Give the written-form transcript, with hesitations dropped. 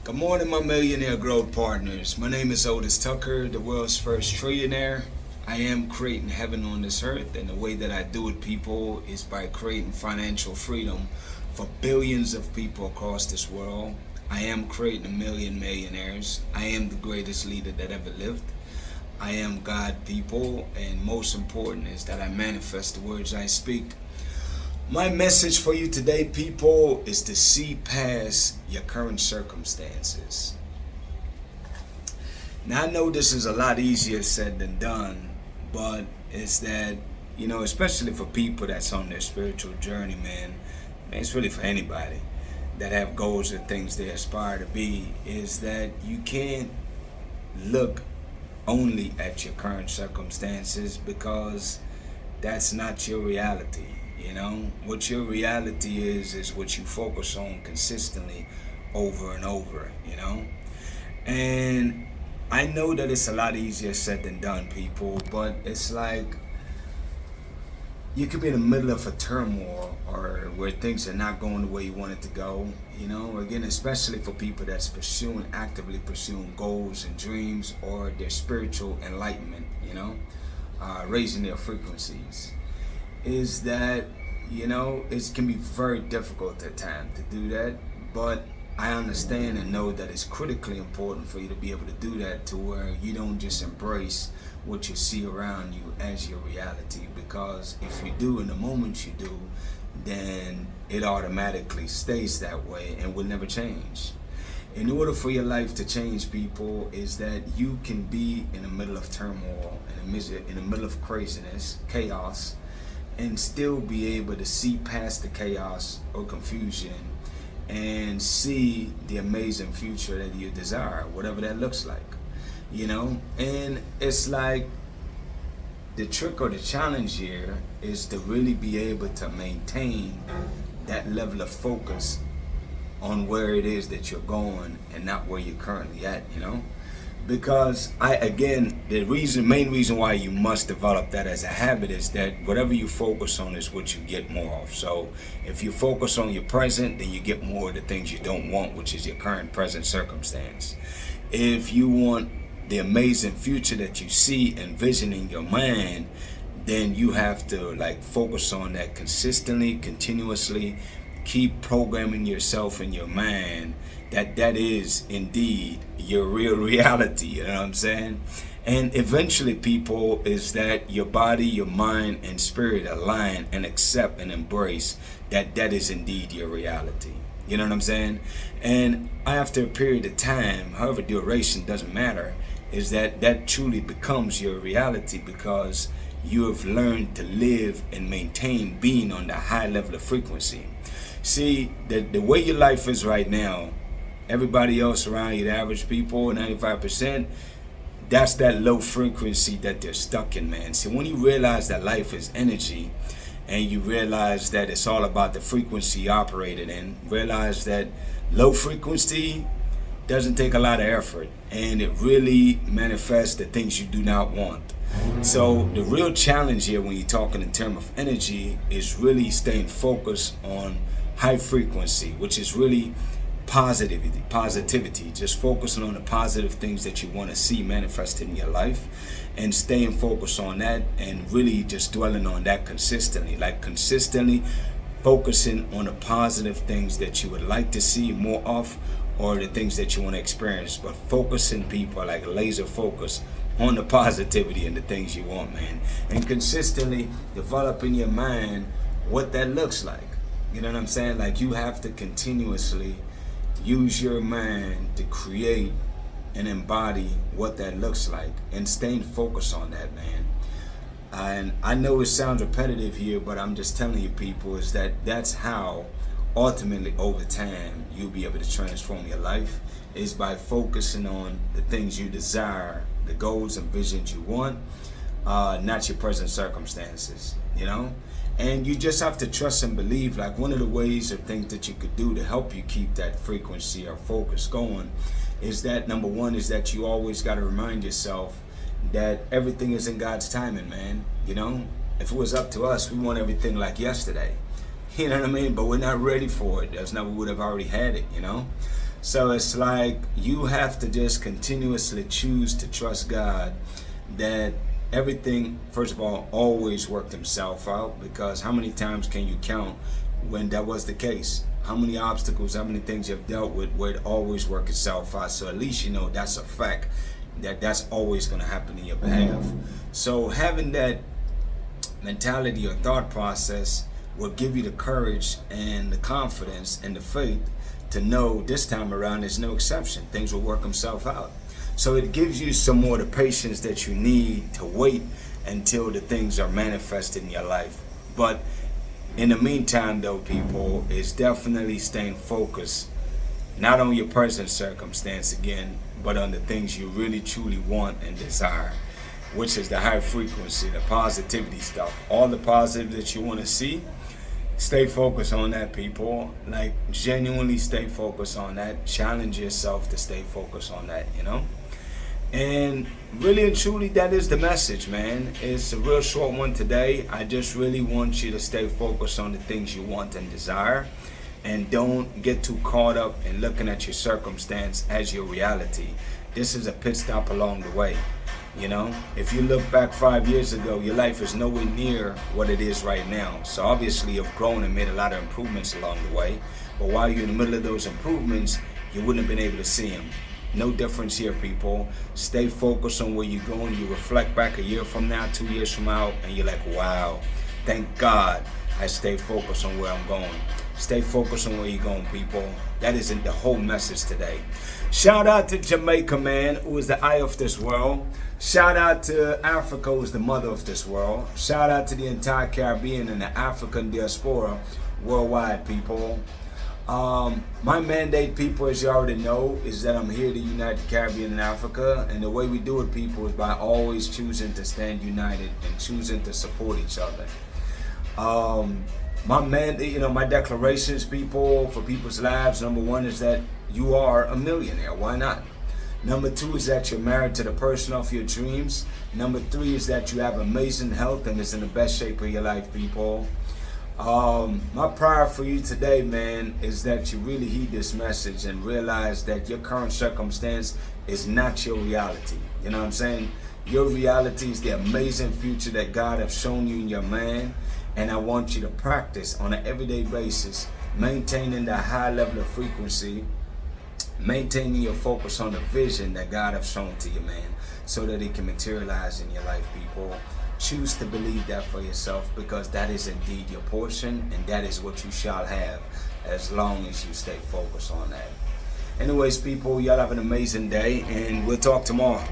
Good morning, my millionaire growth partners. My name is Otis Tucker, the world's first trillionaire. I am creating heaven on this earth, and the way that I do it, people, is by creating financial freedom for billions of people across this world. I am creating a million millionaires. I am the greatest leader that ever lived. I am God, people, and most important is that I manifest the words I speak. My message for you today, people, is to see past your current circumstances. Now, I know this is a lot easier said than done, but it's that, especially for people that's on their spiritual journey, man, it's really for anybody that have goals or things they aspire to be, is that you can't look only at your current circumstances, because that's not your reality. What your reality is what you focus on consistently over and over, And I know that it's a lot easier said than done, people, but it's like you could be in the middle of a turmoil or where things are not going the way you want it to go, again, especially for people that's actively pursuing goals and dreams or their spiritual enlightenment, raising their frequencies. Is that, it can be very difficult at times to do that, but I understand and know that it's critically important for you to be able to do that, to where you don't just embrace what you see around you as your reality, because if you do, in the moment you do, then it automatically stays that way and will never change. In order for your life to change, people, is that you can be in the middle of turmoil, in the middle of craziness, chaos, and still be able to see past the chaos or confusion and see the amazing future that you desire, whatever that looks like, And it's like the trick or the challenge here is to really be able to maintain that level of focus on where it is that you're going and not where you're currently at, Because the main reason why you must develop that as a habit is that whatever you focus on is what you get more of. So if you focus on your present, then you get more of the things you don't want, which is your current present circumstance. If you want the amazing future that you see and vision in your mind, then you have to focus on that consistently, continuously, keep programming yourself in your mind that is indeed your real reality, you know what I'm saying? And eventually, people, is that your body, your mind, and spirit align and accept and embrace that is indeed your reality. You know what I'm saying? And after a period of time, however duration, doesn't matter, is that truly becomes your reality, because you have learned to live and maintain being on the high level of frequency. See, the way your life is right now, everybody else around you, the average people, 95%, that's that low frequency that they're stuck in, man. See, when you realize that life is energy, and you realize that it's all about the frequency you operated in, realize that low frequency doesn't take a lot of effort, and it really manifests the things you do not want. So the real challenge here, when you're talking in terms of energy, is really staying focused on high frequency, which is really positivity, just focusing on the positive things that you want to see manifested in your life, and staying focused on that, and really just dwelling on that consistently focusing on the positive things that you would like to see more of, or the things that you want to experience, but focusing, people, laser focus on the positivity and the things you want, man, and consistently develop in your mind what that looks like. You know what I'm saying? You have to continuously use your mind to create and embody what that looks like, and staying focused on that, man. And I know it sounds repetitive here, but I'm just telling you, people, is that's how ultimately over time you'll be able to transform your life, is by focusing on the things you desire, the goals and visions you want, not your present circumstances, And you just have to trust and believe. One of the ways or things that you could do to help you keep that frequency or focus going is that, number one, is that you always got to remind yourself that everything is in God's timing, man. If it was up to us, we want everything yesterday. You know what I mean? But we're not ready for it. That's not, we would have already had it, So it's like you have to just continuously choose to trust God that everything, first of all, always worked himself out, because how many times can you count when that was the case? How many obstacles, how many things you've dealt with where it always worked itself out? So at least you know that's a fact, that that's always going to happen in your behalf. So having that mentality or thought process will give you the courage and the confidence and the faith to know this time around there's no exception. Things will work themselves out. So it gives you some more of the patience that you need to wait until the things are manifested in your life. But in the meantime, though, people, it's definitely staying focused, not on your present circumstance again, but on the things you really truly want and desire, which is the high frequency, the positivity stuff, all the positive that you want to see. Stay focused on that, people. Like, genuinely stay focused on that. Challenge yourself to stay focused on that, you know? And really and truly, that is the message, man. It's a real short one today. I just really want you to stay focused on the things you want and desire, and don't get too caught up in looking at your circumstance as your reality. This is a pit stop along the way. You know, if you look back 5 years ago, your life is nowhere near what it is right now. So obviously you've grown and made a lot of improvements along the way. But while you're in the middle of those improvements, you wouldn't have been able to see them. No difference here, people. Stay focused on where you're going. You reflect back a year from now, 2 years from now, and you're like, wow, thank God I stay focused on where I'm going. Stay focused on where you're going, people. That isn't the whole message today. Shout out to Jamaica, man, who is the eye of this world. Shout out to Africa, who is the mother of this world. Shout out to the entire Caribbean and the African diaspora worldwide, people. My mandate, people, as you already know, is that I'm here to unite the Caribbean and Africa. And the way we do it, people, is by always choosing to stand united and choosing to support each other. My mandate, you know, my declarations, people, for people's lives, number one is that you are a millionaire. Why not? Number two is that you're married to the person of your dreams. Number three is that you have amazing health and is in the best shape of your life, people. My prayer for you today, man, is that you really heed this message and realize that your current circumstance is not your reality. You know what I'm saying? Your reality is the amazing future that God has shown you in your man. And I want you to practice on an everyday basis, maintaining that high level of frequency, maintaining your focus on the vision that God has shown to you, man, so that it can materialize in your life, people. Choose to believe that for yourself, because that is indeed your portion, and that is what you shall have as long as you stay focused on that. Anyways, people, y'all have an amazing day, and we'll talk tomorrow.